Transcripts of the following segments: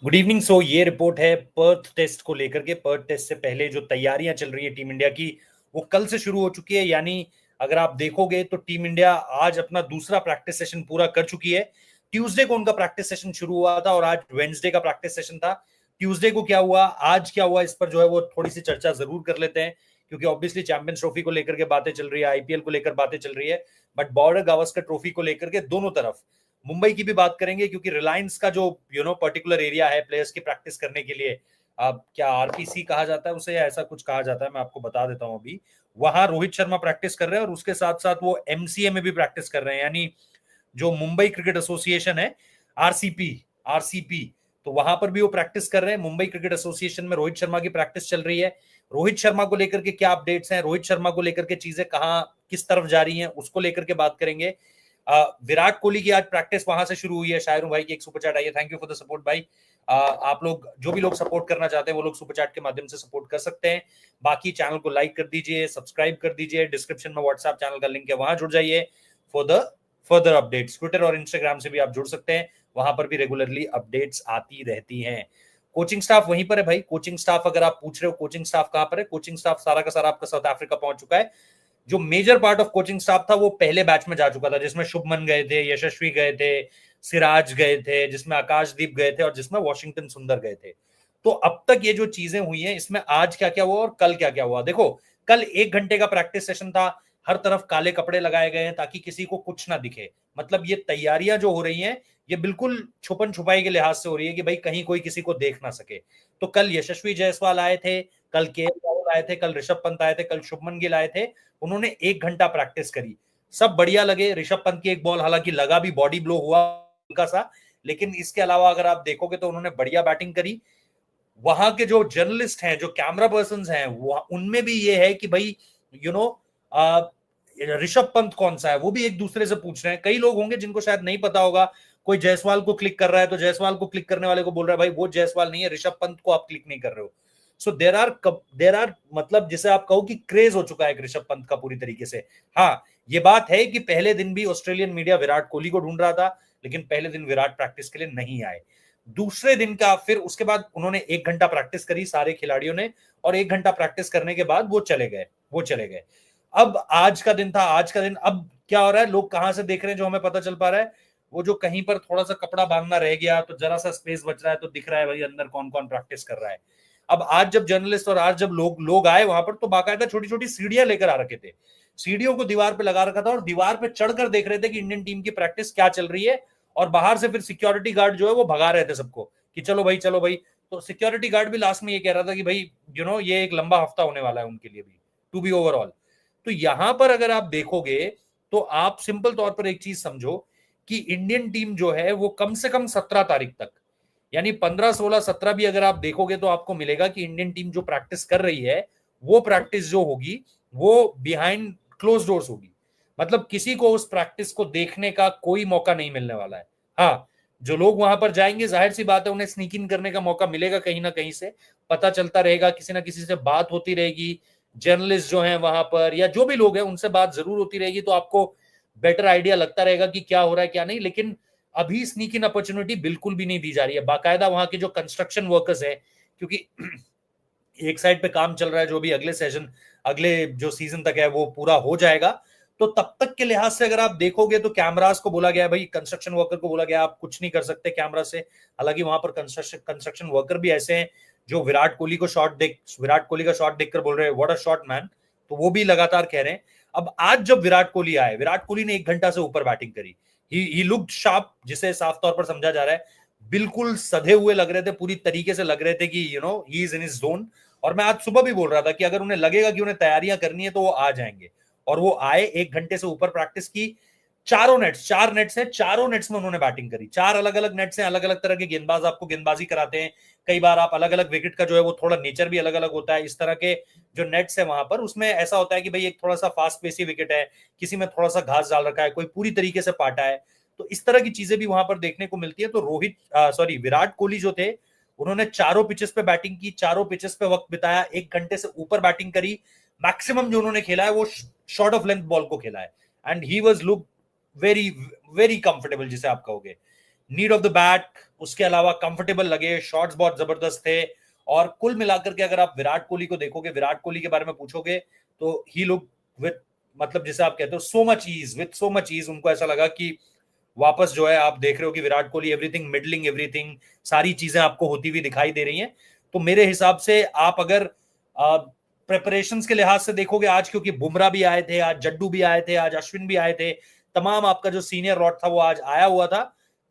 Good evening. सो ये report है Perth test को लेकर के। पर्थ टेस्ट से पहले जो तैयारियां चल रही है टीम इंडिया की, वो कल से शुरू हो चुकी है। यानी अगर आप देखोगे तो टीम इंडिया आज अपना दूसरा प्रैक्टिस सेशन पूरा कर चुकी है। ट्यूसडे को उनका प्रैक्टिस सेशन शुरू हुआ था और आज वेडनेसडे का प्रैक्टिस सेशन था। ट्यूसडे को क्या हुआ, आज क्या हुआ, इस पर जो है वो थोड़ी सी चर्चा जरूर कर लेते हैं, क्योंकि ऑब्वियसली चैंपियंस ट्रॉफी को लेकर के बातें चल रही है, आईपीएल को लेकर बातें चल रही है, बट बॉर्डर गावस्कर ट्रॉफी को लेकर के दोनों तरफ मुंबई की भी बात करेंगे, क्योंकि रिलायंस का जो पर्टिकुलर एरिया है प्लेयर्स की प्रैक्टिस करने के लिए, अब क्या आरपीसी कहा जाता है उसे या ऐसा कुछ कहा जाता है, मैं आपको बता देता हूं। अभी वहां रोहित शर्मा प्रैक्टिस कर रहे हैं और उसके साथ साथ वो एमसीए में भी प्रैक्टिस कर रहे हैं, यानी जो मुंबई क्रिकेट एसोसिएशन है, आरसीपी आरसीपी, तो वहां पर भी वो प्रैक्टिस कर रहे हैं। मुंबई क्रिकेट एसोसिएशन में रोहित शर्मा की प्रैक्टिस चल रही है। रोहित शर्मा को लेकर के क्या अपडेट्स हैं, रोहित शर्मा को लेकर के चीजें कहां किस तरफ जा रही हैं, उसको लेकर के बात करेंगे। विराट कोहली की आज प्रैक्टिस वहां से शुरू हुई है। शायरू भाई की एक सुपर चैट आई है, thank you for the support भाई। आप लोग जो भी लोग सपोर्ट करना चाहते हैं वो लोग सुपर चैट के माध्यम से सपोर्ट कर सकते हैं। बाकी चैनल को लाइक कर दीजिए, सब्सक्राइब कर दीजिए, डिस्क्रिप्शन में व्हाट्सएप चैनल का लिंक है, वहां जुड़ जाइए for the further updates. Twitter और इंस्टाग्राम से भी आप जुड़ सकते हैं, वहां पर भी रेगुलरली अपडेट्स आती रहती हैं। कोचिंग स्टाफ वहीं पर है भाई। कोचिंग स्टाफ अगर आप पूछ रहे हो कोचिंग स्टाफ कहां पर है, कोचिंग स्टाफ सारा का सारा आपका साउथ अफ्रीका पहुंच चुका है। जो major part of coaching staff था वो पहले बैच में जा चुका था, जिसमें शुभमन गए थे, यशस्वी गए थे, सिराज गए थे, जिसमें आकाशदीप गए थे और जिसमें वॉशिंगटन सुंदर गए थे। तो अब तक ये जो चीजें हुई हैं, इसमें आज क्या क्या हुआ और कल क्या क्या हुआ, देखो। कल 1 घंटे का प्रैक्टिस सेशन था। हर तरफ काले कपड़े लगाए गए हैं ताकि किसी को कुछ ना दिखे। मतलब ये तैयारियां जो हो रही हैं, ये बिल्कुल छुपन छुपाई के लिहाज से हो रही है कि भाई कहीं कोई किसी को देख ना सके। तो कल यशस्वी जायसवाल आए थे, कल केएल राहुल आए थे, कल ऋषभ पंत आए थे, कल शुभमन गिल आए थे। उन्होंने 1 घंटा प्रैक्टिस करी, सब बढ़िया लगे। ऋषभ पंत की एक बॉल हालांकि लगा भी, बॉडी ब्लो हुआ हल्का सा, लेकिन इसके अलावा अगर आप देखोगे तो उन्होंने बढ़िया बैटिंग करी। वहां के जो जर्नलिस्ट हैं, जो कैमरा पर्सन हैं, उनमें भी ये है कि भाई यू नो ऋषभ पंत कौन सा है, वो भी एक दूसरे से पूछ रहे हैं। कई लोग होंगे जिनको शायद नहीं पता होगा, कोई जायसवाल को क्लिक कर रहा है तो जायसवाल को क्लिक करने वाले को बोल रहा है भाई वो जायसवाल नहीं है, ऋषभ पंत को आप क्लिक नहीं कर रहे हो। सो देर आर मतलब जिसे आप कहो कि क्रेज हो चुका है ऋषभ पंत का पूरी तरीके से। हाँ, ये बात है कि पहले दिन भी ऑस्ट्रेलियन मीडिया विराट कोहली को ढूंढ रहा था, लेकिन पहले दिन विराट प्रैक्टिस के लिए नहीं आए। दूसरे दिन का फिर उसके बाद उन्होंने 1 घंटा प्रैक्टिस करी सारे खिलाड़ियों ने, और 1 घंटा प्रैक्टिस करने के बाद वो चले गए। अब आज का दिन था। आज का दिन अब क्या हो रहा है, लोग कहां से देख रहे हैं जो हमें पता चल पा रहा है, वो जो कहीं पर थोड़ा सा कपड़ा बांधना रह गया तो जरा सा स्पेस बच रहा है तो दिख रहा है भाई अंदर कौन कौन प्रैक्टिस कर रहा है। अब आज जब जर्नलिस्ट और आज जब लोग आए वहां पर, तो बाकायदा छोटी छोटी सीढ़ियां लेकर आ रखे थे। सीढ़ियों को दीवार पे लगा रखा था और दीवार पे चढ़कर देख रहे थे कि इंडियन टीम की प्रैक्टिस क्या चल रही है। और बाहर से फिर सिक्योरिटी गार्ड जो है वो भगा रहे थे सबको कि चलो भाई चलो भाई। तो सिक्योरिटी गार्ड भी लास्ट में ये कह रहा था कि भाई ये एक लंबा हफ्ता होने वाला है उनके लिए भी, टू बी ओवरऑल। तो यहां पर अगर आप देखोगे तो आप सिंपल तौर पर एक चीज समझो कि इंडियन टीम जो है वो कम से कम 17 तारीख तक, यानी 15, 16, 17 भी अगर आप देखोगे तो आपको मिलेगा कि इंडियन टीम जो प्रैक्टिस कर रही है, वो प्रैक्टिस जो होगी वो बिहाइंड क्लोज डोर्स होगी। मतलब किसी को उस प्रैक्टिस को देखने का कोई मौका नहीं मिलने वाला है। हाँ, जो लोग वहां पर जाएंगे जाहिर सी बात है उन्हें स्नीक इन करने का मौका मिलेगा, कहीं ना कहीं से पता चलता रहेगा, किसी ना किसी से बात होती रहेगी। जर्नलिस्ट जो हैं वहां पर या जो भी लोग हैं उनसे बात जरूर होती रहेगी, तो आपको बेटर आइडिया लगता रहेगा कि क्या हो रहा है क्या नहीं। लेकिन अभी स्नीक इन अपॉर्चुनिटी बिल्कुल भी नहीं दी जा रही है। बाकायदा वहां के जो कंस्ट्रक्शन वर्कर्स हैं, क्योंकि एक साइड पे काम चल रहा है, जो भी अगले जो सीजन तक है वो पूरा हो जाएगा, तो तब तक के लिहाज से अगर आप देखोगे तो कैमरास को बोला गया है भाई, कंस्ट्रक्शन वर्कर को बोला गया आप कुछ नहीं कर सकते कैमरा से। हालांकि वहां पर कंस्ट्रक्शन वर्कर भी ऐसे हैं जो विराट कोहली का शॉट देखकर बोल रहे हैं व्हाट अ शॉट मैन, तो वो भी लगातार कह रहे हैं। अब आज जब विराट कोहली आए, विराट कोहली ने 1 घंटा से ऊपर बैटिंग करी। ही लुक्ड शार्प, जिसे साफ तौर पर समझा जा रहा है बिल्कुल सधे हुए लग रहे थे, पूरी तरीके से लग रहे थे कि he is in his zone. और मैं आज सुबह भी बोल रहा था कि अगर उन्हें लगेगा कि उन्हें तैयारियां करनी है तो वो आ जाएंगे। और वो आए, 1 घंटे से ऊपर प्रैक्टिस की। चार नेट्स हैं, चारों नेट्स में उन्होंने बैटिंग करी। 4 अलग अलग नेट्स हैं, अलग अलग तरह के गेंदबाज आपको गेंदबाजी कराते हैं। कई बार आप अलग अलग विकेट का जो है वो थोड़ा नेचर भी अलग अलग होता है। इस तरह के जो नेट्स है वहां पर, उसमें ऐसा होता है कि भाई एक थोड़ा सा फास्ट पेसी विकेट है, किसी में थोड़ा सा घास डाल रखा है, कोई पूरी तरीके से पाटा है। तो इस तरह की चीजें भी वहां पर देखने को मिलती है। तो विराट कोहली जो थे, उन्होंने चारों पिचेस पे बैटिंग की, चारों पिचेस पे वक्त बिताया, 1 घंटे से ऊपर बैटिंग करी। मैक्सिमम जो उन्होंने खेला है वो शॉर्ट ऑफ लेंथ बॉल को खेला है, and he was look very very comfortable, जिसे आप कहोगे। नीड ऑफ द बैट, उसके अलावा कंफर्टेबल लगे, शॉट्स बहुत जबरदस्त थे। और कुल मिलाकर के अगर आप विराट कोहली को देखोगे, विराट कोहली के बारे में पूछोगे, तो ही लुक विद, मतलब जैसे आप कहते हो so much ease, with so much ease. उनको ऐसा लगा कि वापस जो है आप देख रहे हो कि Virat Kohli everything middling, everything, सारी चीजें आपको होती हुई दिखाई दे रही हैं। तो मेरे हिसाब से आप अगर प्रेपरेशंस के लिहाज से देखोगे आज, क्योंकि बुमराह भी आए थे, आज जड्डू भी आए थे, आज अश्विन भी आए थे, तमाम आपका जो सीनियर रॉड था वो आज आया हुआ था।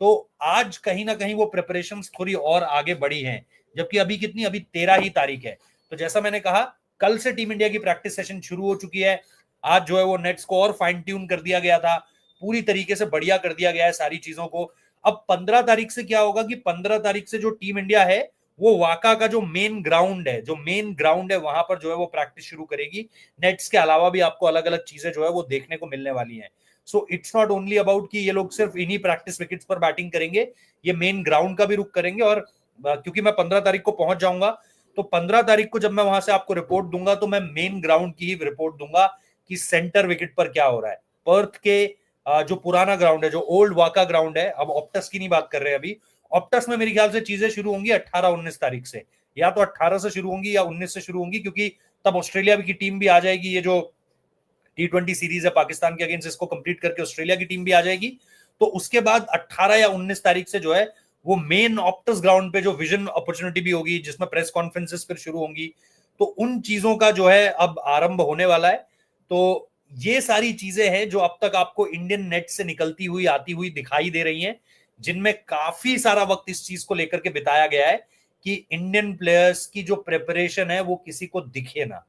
तो आज कहीं ना कहीं वो प्रिपरेशंस थोड़ी और आगे बढ़ी हैं, जबकि अभी कितनी, अभी 13 ही तारीख है। तो जैसा मैंने कहा, कल से टीम इंडिया की प्रैक्टिस सेशन शुरू हो चुकी है। आज जो है वो नेट्स को और फाइन ट्यून कर दिया गया था, पूरी तरीके से बढ़िया कर दिया गया है सारी चीजों को। अब 15 तारीख से क्या होगा कि 15 तारीख से जो टीम इंडिया है वो वाका का जो मेन ग्राउंड है, वहां पर जो है वो प्रैक्टिस शुरू करेगी। नेट्स के अलावा भी आपको अलग अलग चीजें जो है वो देखने को मिलने वाली हैं। So it's not only about कि ये लोग सिर्फ इन्हीं प्रैक्टिस विकेट्स पर बैटिंग करेंगे, ये मेन ग्राउंड का भी रुख करेंगे। और क्योंकि मैं 15 तारीख को पहुंच जाऊंगा, तो 15 तारीख को जब मैं वहां से आपको रिपोर्ट दूंगा तो मैं मेन ग्राउंड की ही रिपोर्ट दूंगा कि सेंटर विकेट पर क्या हो रहा है। पर्थ के जो पुराना ग्राउंड है, जो ओल्ड वाका ग्राउंड है, अब ऑप्टस की नहीं बात कर रहे हैं अभी, ऑप्टस में मेरे ख्याल से चीजें शुरू होंगी 18-19 तारीख से, या तो 18 से शुरू होंगी या 19 से शुरू होंगी, क्योंकि तब ऑस्ट्रेलिया की टीम भी आ जाएगी। ये जो T20 सीरीज है पाकिस्तान के अगेंस्ट, इसको कंप्लीट करके ऑस्ट्रेलिया की टीम भी आ जाएगी। तो उसके बाद 18 या 19 तारीख से जो है वो मेन ऑप्टस ग्राउंड पे जो विजन अपॉर्चुनिटी भी होगी, जिसमें प्रेस कॉन्फ्रेंसेस फिर शुरू होंगी, तो उन चीजों का जो है अब आरंभ होने वाला है। तो ये सारी चीजें हैं जो अब तक आपको इंडियन नेट से निकलती हुई आती हुई दिखाई दे रही हैं, जिनमें काफी सारा वक्त इस चीज को लेकर के बिताया गया है कि इंडियन प्लेयर्स की जो प्रिपरेशन है वो किसी को दिखे ना,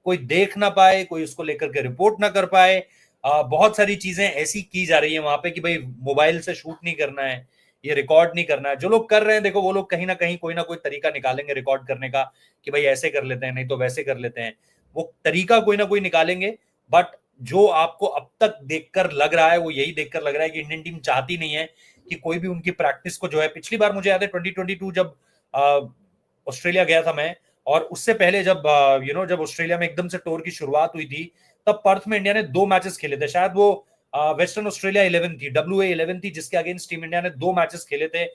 कोई देख ना पाए, कोई उसको लेकर के रिपोर्ट ना कर पाए। बहुत सारी चीजें ऐसी की जा रही है वहां पे कि भाई मोबाइल से शूट नहीं करना है, ये रिकॉर्ड नहीं करना है। जो लोग कर रहे हैं देखो, वो लोग कहीं ना कोई तरीका निकालेंगे रिकॉर्ड करने का, कि भाई ऐसे कर लेते हैं, नहीं तो वैसे कर लेते हैं, वो तरीका कोई ना कोई निकालेंगे। बट जो आपको अब तक देखकर लग रहा है, वो यही देखकर लग रहा है कि इंडियन टीम चाहती नहीं है कि कोई भी उनकी प्रैक्टिस को जो है, पिछली बार मुझे याद है 2022 जब ऑस्ट्रेलिया गया था मैं, और उससे पहले जब जब ऑस्ट्रेलिया में एकदम से टूर की शुरुआत हुई थी, तब पर्थ में इंडिया ने 2 मैचेस खेले थे, शायद वो वेस्टर्न ऑस्ट्रेलिया 11 थी, WA11 थी, जिसके अगेंस्ट टीम इंडिया ने 2 मैचेस खेले थे।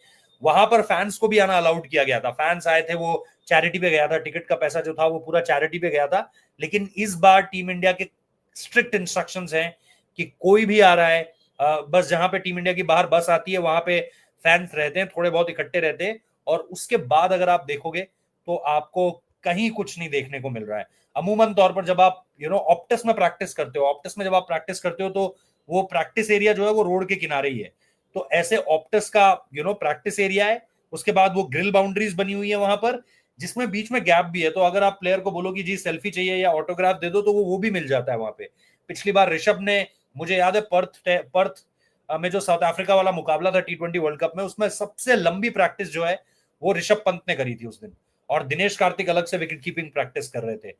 वहां पर फैंस को भी आना अलाउड किया गया था, फैंस आए थे, वो चैरिटी पे गया था, टिकट का पैसा जो था वो पूरा चैरिटी पे गया था। लेकिन इस बार टीम इंडिया के स्ट्रिक्ट इंस्ट्रक्शंस हैं कि कोई भी आ रहा है, बस जहां पे टीम इंडिया की बाहर बस आती है वहां पे फैंस रहते हैं, थोड़े बहुत इकट्ठे रहते हैं। और उसके बाद अगर आप देखोगे तो आपको कहीं कुछ नहीं देखने को मिल रहा है। अमूमन तौर पर जब आप ऑप्टस में प्रैक्टिस करते हो, ऑप्टस में जब आप प्रैक्टिस करते हो, तो वो प्रैक्टिस एरिया जो है वो रोड के किनारे ही है। तो ऐसे ऑप्टस का प्रैक्टिस एरिया है, उसके बाद वो ग्रिल बाउंड्रीज बनी हुई है वहां पर, जिसमें बीच में गैप भी है। तो अगर आप प्लेयर को बोलो कि जी सेल्फी चाहिए या ऑटोग्राफ दे दो, तो वो भी मिल जाता है वहां पे। पिछली बार ऋषभ ने, मुझे याद है पर्थ में जो साउथ अफ्रीका वाला मुकाबला था T20 वर्ल्ड कप में, उसमें सबसे लंबी प्रैक्टिस जो है वो ऋषभ पंत ने करी थी उस दिन, और दिनेश कार्तिक अलग से विकेट कीपिंग प्रैक्टिस कर रहे थे।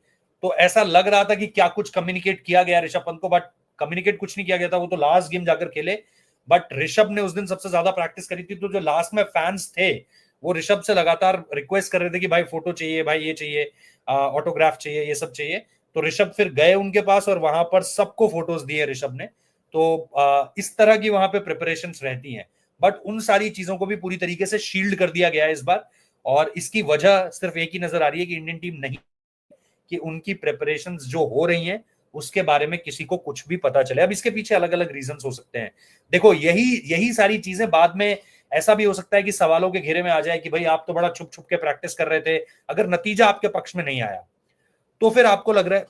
तो ऐसा लग रहा था कि क्या कुछ कम्युनिकेट किया गया ऋषभ पंत को, बट कम्युनिकेट कुछ नहीं किया गया था, वो तो लास्ट गेम जाकर खेले। बट ऋषभ ने उस दिन सबसे ज्यादा प्रैक्टिस करी थी, तो जो लास्ट में फैंस थे वो ऋषभ से लगातार रिक्वेस्ट कर रहे थे कि भाई फोटो चाहिए, भाई ये चाहिए, ऑटोग्राफ चाहिए, ये सब चाहिए। तो ऋषभ फिर गए उनके पास और वहां पर सबको फोटोज दिए ऋषभ ने। तो इस तरह की वहां पे प्रिपरेशंस रहती हैं, बट उन सारी चीजों को भी पूरी तरीके से शील्ड कर दिया गया है इस बार। और इसकी वजह सिर्फ एक ही नजर आ रही है कि इंडियन टीम नहीं, कि उनकी प्रिपरेशंस जो हो रही हैं उसके बारे में किसी को कुछ भी पता चले। अब इसके पीछे अलग अलग रीजंस हो सकते हैं। देखो, यही सारी चीजें बाद में ऐसा भी हो सकता है कि सवालों के घेरे में आ जाए कि भाई आप तो बड़ा छुप छुप के प्रैक्टिस कर रहे थे। अगर नतीजा आपके पक्ष में नहीं आया, तो फिर आपको लग रहा है